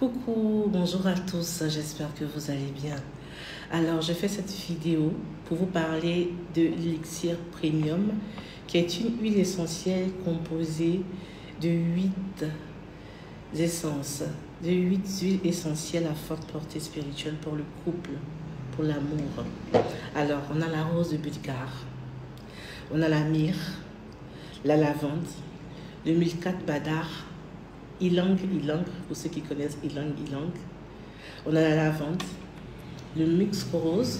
Coucou, bonjour à tous, j'espère que vous allez bien. Alors, je fais cette vidéo pour vous parler de l'élixir premium, qui est une huile essentielle composée de 8 essences, de 8 huiles essentielles à forte portée spirituelle pour le couple, pour l'amour. Alors, on a la rose de Bulgare, on a la myrrhe, la lavande, le mulcate badar, ylang ylang, pour ceux qui connaissent ylang ylang. On a la lavande, le musk rose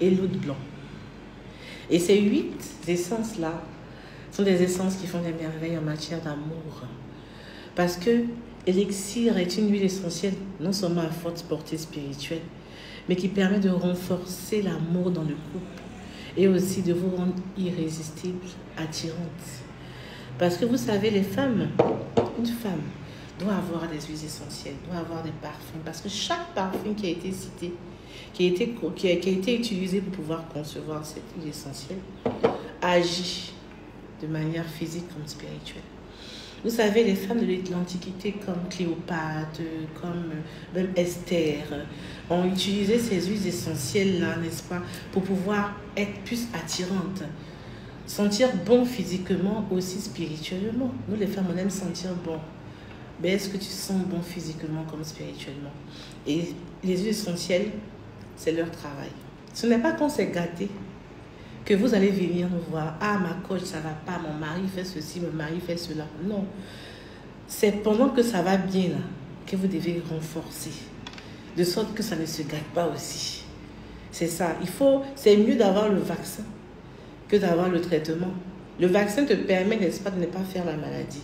et l'oud blanc. Et ces 8 essences-là sont des essences qui font des merveilles en matière d'amour. Parce que l'élixir est une huile essentielle non seulement à forte portée spirituelle, mais qui permet de renforcer l'amour dans le couple et aussi de vous rendre irrésistible, attirante. Parce que vous savez, les femmes, une femme doit avoir des huiles essentielles, doit avoir des parfums. Parce que chaque parfum qui a été cité, qui a été utilisé pour pouvoir concevoir cette huile essentielle, agit de manière physique comme spirituelle. Vous savez, les femmes de l'Antiquité comme Cléopâtre, comme même Esther, ont utilisé ces huiles essentielles-là, n'est-ce pas, pour pouvoir être plus attirantes. Sentir bon physiquement, aussi spirituellement. Nous, les femmes, on aime sentir bon. Mais est-ce que tu sens bon physiquement comme spirituellement? Et les huiles essentielles, c'est leur travail. Ce n'est pas quand c'est gâté que vous allez venir nous voir. Ah, ma coach, ça ne va pas, mon mari fait ceci, mon mari fait cela. Non. C'est pendant que ça va bien, là, que vous devez renforcer. De sorte que ça ne se gâte pas aussi. C'est ça. C'est mieux d'avoir le vaccin que d'avoir le traitement. Le vaccin te permet, n'est-ce pas, de ne pas faire la maladie.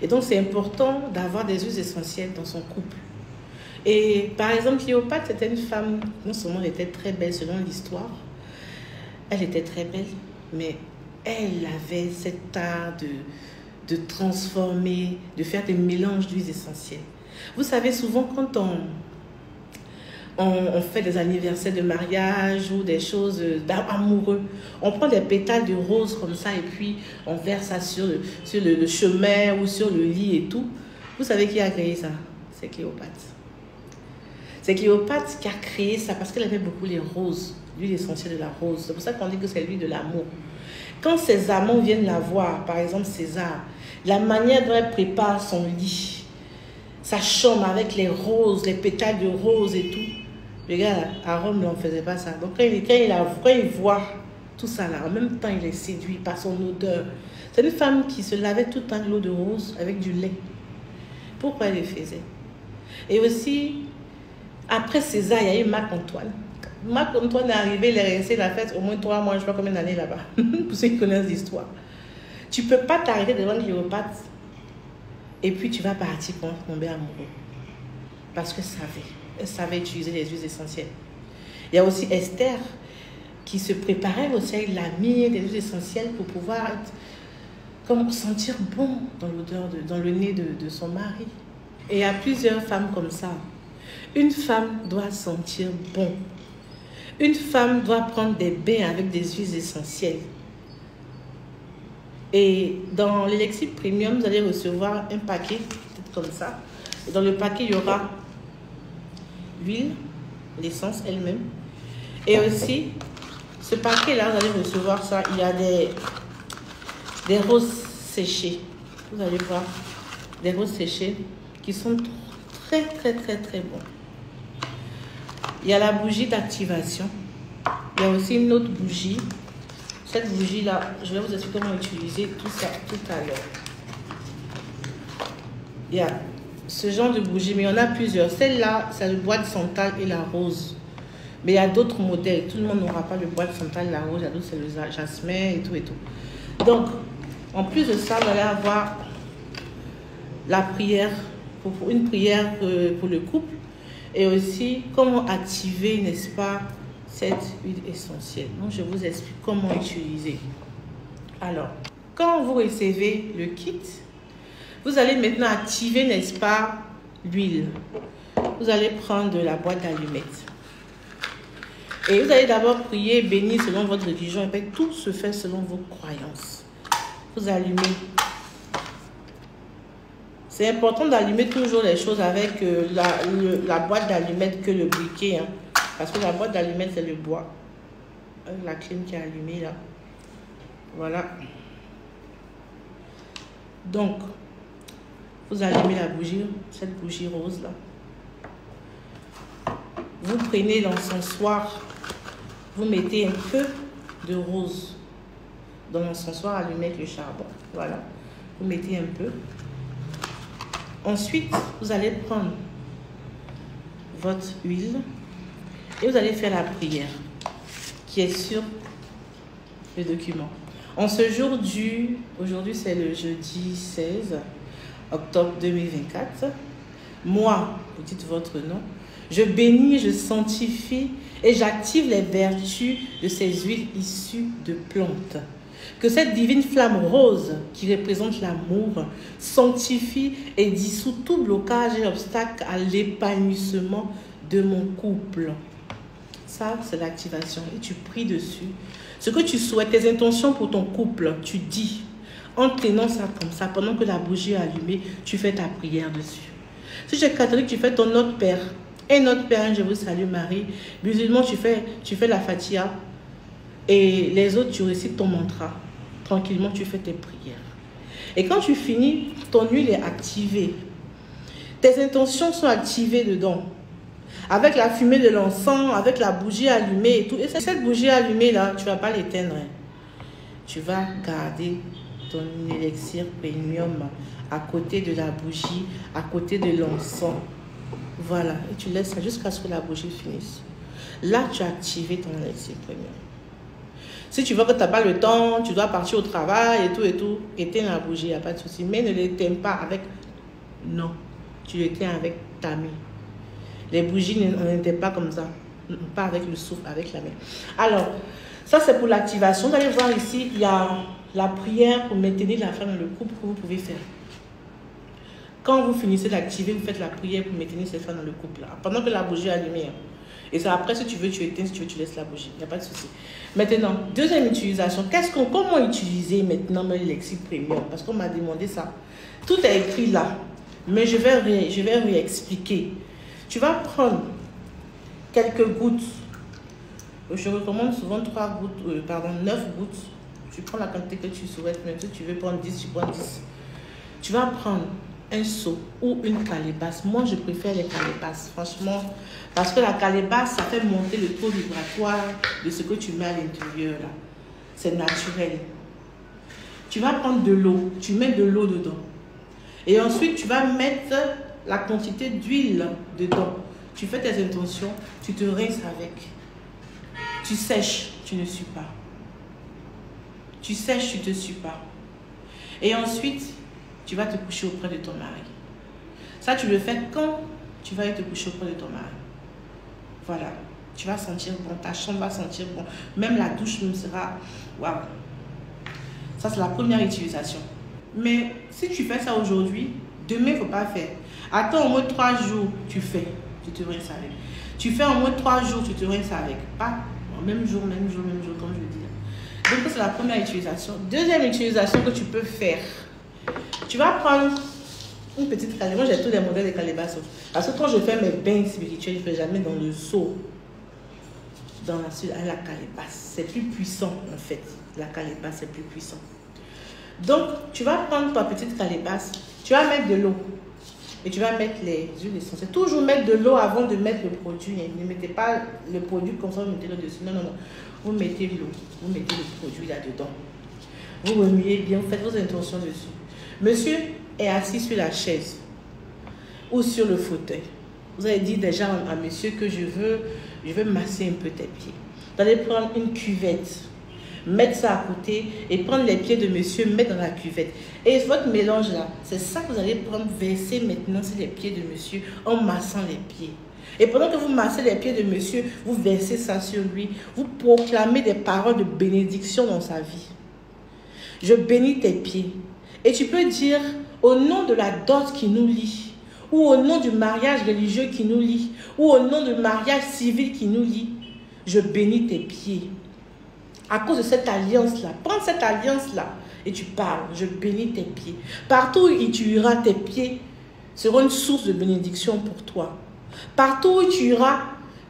Et donc, c'est important d'avoir des huiles essentielles dans son couple. Et par exemple, Cléopâtre, c'était une femme, non seulement elle était très belle selon l'histoire, elle était très belle, mais elle avait cet art de transformer, de faire des mélanges d'huiles essentielles. Vous savez, souvent, quand on fait des anniversaires de mariage ou des choses amoureux. On prend des pétales de rose comme ça et puis on verse ça sur le chemin ou sur le lit et tout. Vous savez qui a créé ça? C'est Cléopâtre. C'est Cléopâtre qui a créé ça parce qu'elle aimait beaucoup les roses, l'huile essentielle de la rose. C'est pour ça qu'on dit que c'est l'huile de l'amour. Quand ses amants viennent la voir, par exemple César, la manière dont elle prépare son lit, sa chambre avec les roses, les pétales de rose et tout. Regarde, à Rome, on ne faisait pas ça. Donc, quand il voit tout ça là, en même temps, il est séduit par son odeur. C'est une femme qui se lavait tout le temps de l'eau de rose avec du lait. Pourquoi elle le faisait? Et aussi, après César, il y a eu Marc-Antoine. Marc-Antoine est arrivé, il est resté la fête au moins 3 mois, je ne sais pas combien d'années là-bas. Pour ceux qui connaissent l'histoire. Tu ne peux pas t'arrêter devant Cléopâtre et puis tu vas partir pour tomber amoureux. Parce que elle savait utiliser les huiles essentielles. Il y a aussi Esther qui se préparait aussi avec la myrrhe, des huiles essentielles pour pouvoir sentir bon dans l'odeur, dans le nez de son mari. Et il y a plusieurs femmes comme ça. Une femme doit sentir bon. Une femme doit prendre des bains avec des huiles essentielles. Et dans l'élixir premium, vous allez recevoir un paquet, peut-être comme ça. Et dans le paquet, il y aura l'huile, l'essence elle-même. Et aussi, ce paquet-là, vous allez recevoir ça. Il y a des roses séchées. Vous allez voir des roses séchées qui sont très, très, très, très bons. Il y a la bougie d'activation. Il y a aussi une autre bougie. Cette bougie-là, je vais vous expliquer comment utiliser tout ça tout à l'heure. Il y a ce genre de bougie, mais il y en a plusieurs. Celle-là, c'est le bois de santal et la rose. Mais il y a d'autres modèles. Tout le monde n'aura pas le bois de santal et la rose. Il y a d'autres, c'est le jasmin et tout et tout. Donc, en plus de ça, vous allez avoir la prière, une prière pour le couple. Et aussi, comment activer, n'est-ce pas, cette huile essentielle. Donc, je vous explique comment utiliser. Alors, quand vous recevez le kit, vous allez maintenant activer, n'est-ce pas, l'huile. Vous allez prendre la boîte d'allumettes. Et vous allez d'abord prier, bénir selon votre religion. Et puis tout se fait selon vos croyances. Vous allumez C'est important d'allumer toujours les choses avec la boîte d'allumettes que le briquet. Hein, parce que la boîte d'allumettes, c'est le bois. La clim qui est allumée là. Voilà. Donc, vous allumez la bougie, cette bougie rose là. Vous prenez l'encensoir, vous mettez un peu de rose dans l'encensoir allumé avec le charbon. Voilà. Vous mettez un peu. Ensuite, vous allez prendre votre huile et vous allez faire la prière qui est sur le document. En ce jour aujourd'hui c'est le jeudi 16 octobre 2024, moi, vous dites votre nom, je bénis, je sanctifie et j'active les vertus de ces huiles issues de plantes. Que cette divine flamme rose qui représente l'amour sanctifie et dissout tout blocage et obstacle à l'épanouissement de mon couple. Ça, c'est l'activation et tu pries dessus. Ce que tu souhaites, tes intentions pour ton couple, tu dis en tenant ça comme ça, pendant que la bougie est allumée, tu fais ta prière dessus. Si tu es catholique, tu fais ton Notre Père. Et Notre Père, je vous salue Marie. Musulman, tu fais la Fatiha. Et les autres, tu récites ton mantra. Tranquillement, tu fais tes prières. Et quand tu finis, ton huile est activée. Tes intentions sont activées dedans. Avec la fumée de l'encens, avec la bougie allumée et tout. Et cette bougie allumée là, tu ne vas pas l'éteindre. Tu vas garder ton élixir premium à côté de la bougie, à côté de l'encens. Voilà. Et tu laisses ça jusqu'à ce que la bougie finisse. Là, tu as activé ton élixir premium. Si tu vois que tu n'as pas le temps, tu dois partir au travail et tout, éteins la bougie, il n'y a pas de souci. Mais ne l'éteins pas avec... Non, tu l'éteins avec ta main. Les bougies n'éteignent pas comme ça. Pas avec le souffle, avec la main. Alors, ça c'est pour l'activation. Vous allez voir ici, il y a la prière pour maintenir la flamme dans le couple que vous pouvez faire. Quand vous finissez d'activer, vous faites la prière pour maintenir cette flamme dans le couple. Pendant que la bougie est allumée. Et ça, après, si tu veux, tu éteins, si tu veux, tu laisses la bougie. Il n'y a pas de souci. Maintenant, deuxième utilisation. Comment utiliser maintenant l'élixir premium? Parce qu'on m'a demandé ça. Tout est écrit là. Mais je vais réexpliquer. Tu vas prendre quelques gouttes. Je recommande souvent 9 gouttes. Tu prends la quantité que tu souhaites. Mais si tu veux prendre 10, tu prends 10. Tu vas prendre un seau ou une calebasse. Moi, je préfère les calebasses, franchement, parce que la calebasse, ça fait monter le taux vibratoire de ce que tu mets à l'intérieur, là. C'est naturel. Tu vas prendre de l'eau, tu mets de l'eau dedans. Et ensuite, tu vas mettre la quantité d'huile dedans. Tu fais tes intentions, tu te rinces avec. Tu sèches, tu ne sues pas. Tu sèches, tu te sues pas. Et ensuite, tu vas te coucher auprès de ton mari. Ça, tu le fais quand tu vas aller te coucher auprès de ton mari. Voilà. Tu vas sentir bon, ta chambre va sentir bon. Même la douche même sera... Waouh. Ça, c'est la première utilisation. Mais si tu fais ça aujourd'hui, demain, il ne faut pas faire. Attends au moins 3 jours, tu fais. Tu te rinces avec. Tu fais au moins 3 jours, tu te rinces avec. Pas même jour, comme je dis. Donc, c'est la première utilisation. Deuxième utilisation que tu peux faire. Tu vas prendre une petite calebasse. Moi, j'ai tous les modèles de calebasses. Parce que quand je fais mes bains spirituels, je ne fais jamais dans le seau. Dans la calebasse. C'est plus puissant, en fait. La calebasse, c'est plus puissant. Donc, tu vas prendre ta petite calebasse. Tu vas mettre de l'eau. Et tu vas mettre les huiles essentielles. Toujours mettre de l'eau avant de mettre le produit. Ne mettez pas le produit comme ça, vous mettez le dessus. Non. Vous mettez l'eau. Vous mettez le produit là-dedans. Vous remuez bien. Vous faites vos intentions dessus. Monsieur est assis sur la chaise ou sur le fauteuil. Vous allez dire déjà à monsieur que je veux masser un peu tes pieds. Vous allez prendre une cuvette, mettre ça à côté et prendre les pieds de monsieur, mettre dans la cuvette. Et votre mélange là, c'est ça que vous allez prendre, verser maintenant sur les pieds de monsieur en massant les pieds. Et pendant que vous massez les pieds de monsieur, vous versez ça sur lui. Vous proclamez des paroles de bénédiction dans sa vie. Je bénis tes pieds. Et tu peux dire, au nom de la dot qui nous lie, ou au nom du mariage religieux qui nous lie, ou au nom du mariage civil qui nous lie, je bénis tes pieds. À cause de cette alliance-là, prends cette alliance-là et tu parles. Je bénis tes pieds. Partout où tu iras, tes pieds seront une source de bénédiction pour toi. Partout où tu iras,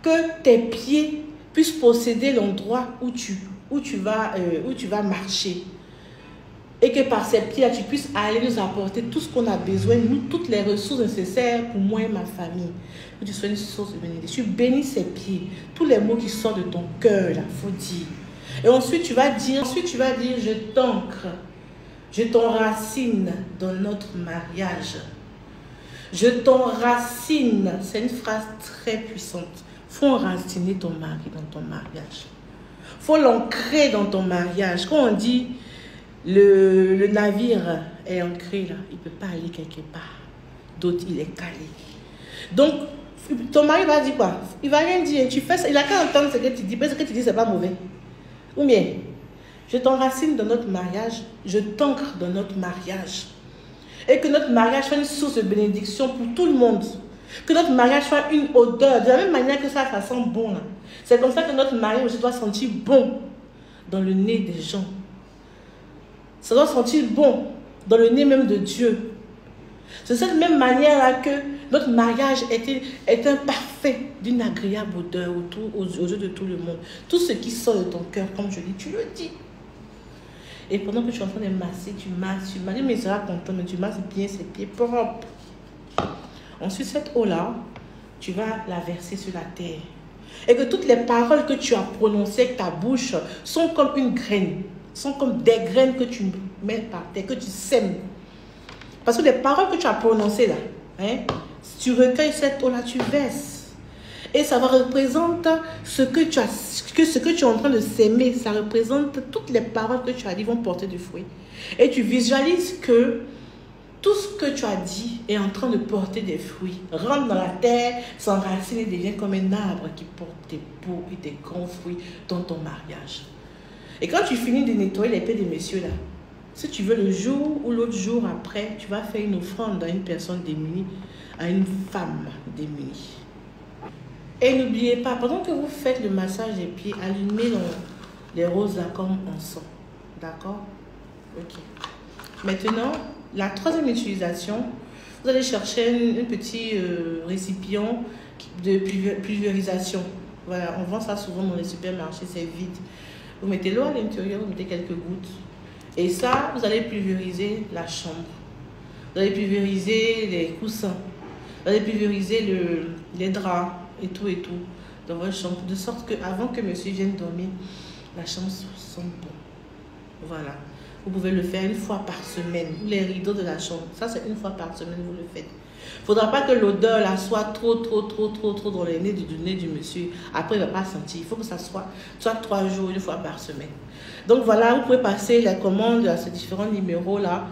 que tes pieds puissent posséder l'endroit où tu vas marcher. Et que par ces pieds-là, tu puisses aller nous apporter tout ce qu'on a besoin, nous, toutes les ressources nécessaires pour moi et ma famille. Que tu sois une source de bénédiction. Tu bénis ces pieds. Tous les mots qui sortent de ton cœur, là, il faut dire. Et ensuite, tu vas dire, je t'ancre, je t'enracine dans notre mariage. Je t'enracine. C'est une phrase très puissante. Il faut enraciner ton mari dans ton mariage. Il faut l'ancrer dans ton mariage. Quand on dit le navire est ancré là, il ne peut pas aller quelque part. D'autres, il est calé. Donc, ton mari va dire quoi? Il ne va rien dire. Tu fais ça, il n'a qu'à entendre ce que tu dis. Parce que ce que tu dis, ce n'est pas mauvais. Ou bien, je t'enracine dans notre mariage, je t'ancre dans notre mariage. Et que notre mariage soit une source de bénédiction pour tout le monde. Que notre mariage soit une odeur. De la même manière que ça sent bon. C'est comme ça que notre mariage aussi doit sentir bon dans le nez des gens. Ça doit sentir bon dans le nez même de Dieu. C'est de cette même manière-là que notre mariage est un parfait d'une agréable odeur aux yeux de tout le monde. Tout ce qui sort de ton cœur, comme je dis, tu le dis. Et pendant que tu es en train de masser, tu masses, mais il sera content, mais tu masses bien ses pieds propres. Ensuite, cette eau-là, tu vas la verser sur la terre. Et que toutes les paroles que tu as prononcées avec ta bouche sont comme une graine. Sont comme des graines que tu mets par terre, que tu sèmes. Parce que les paroles que tu as prononcées là, si tu recueilles cette eau-là, tu verses. Et ça va représenter ce que tu es en train de s'aimer. Ça représente toutes les paroles que tu as dit vont porter du fruit. Et tu visualises que tout ce que tu as dit est en train de porter des fruits. Rentre dans la terre, s'enracine et devient comme un arbre qui porte des beaux et des grands fruits dans ton mariage. Et quand tu finis de nettoyer les pieds des messieurs là, si tu veux le jour ou l'autre jour après, tu vas faire une offrande à une personne démunie, à une femme démunie. Et n'oubliez pas, pendant que vous faites le massage des pieds, allumez les roses là comme encens. D'accord? Ok. Maintenant, la troisième utilisation, vous allez chercher un petit récipient de pulvérisation. Voilà, on vend ça souvent dans les supermarchés, c'est vide. Vous mettez l'eau à l'intérieur, vous mettez quelques gouttes. Et ça, vous allez pulvériser la chambre. Vous allez pulvériser les coussins. Vous allez pulvériser les draps et tout dans votre chambre. De sorte qu'avant que monsieur vienne dormir, la chambre sent bon. Voilà. Vous pouvez le faire une fois par semaine. Les rideaux de la chambre. Ça, c'est une fois par semaine, vous le faites. Il ne faudra pas que l'odeur là soit trop dans le nez du monsieur. Après, il ne va pas sentir. Il faut que ça soit 3 jours, une fois par semaine. Donc voilà, vous pouvez passer la commande à ces différents numéros là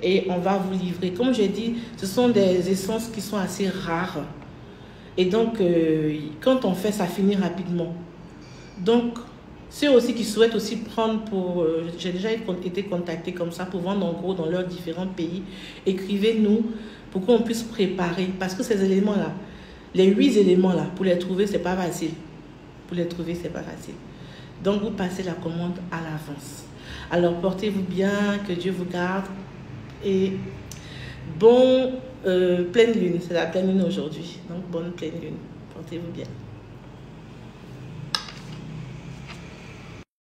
et on va vous livrer. Comme j'ai dit, ce sont des essences qui sont assez rares. Et donc, quand on fait, ça finit rapidement. Donc, ceux aussi qui souhaitent aussi prendre pour... j'ai déjà été contacté comme ça pour vendre en gros dans leurs différents pays. Écrivez-nous pour qu'on puisse préparer. Parce que ces éléments-là, les 8 éléments-là, pour les trouver, c'est pas facile. Pour les trouver, c'est pas facile. Donc, vous passez la commande à l'avance. Alors, portez-vous bien, que Dieu vous garde. Et bon, pleine lune. C'est la pleine lune aujourd'hui. Donc, bonne pleine lune. Portez-vous bien.